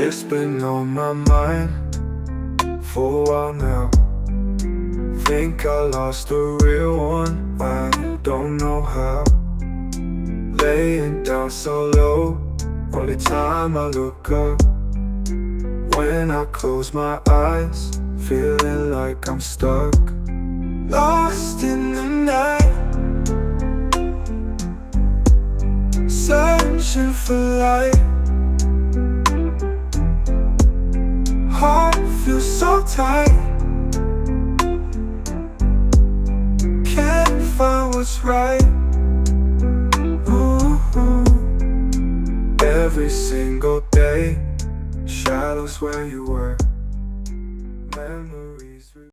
It's been on my mind for a while now. Think I lost the real one, I don't know how. Laying down so low, only time I look up. When I close my eyes, feeling like I'm stuck, lost in the night, searching for light. Heart feels so tight, can't find what's right. Ooh. Every single day, shadows where you were.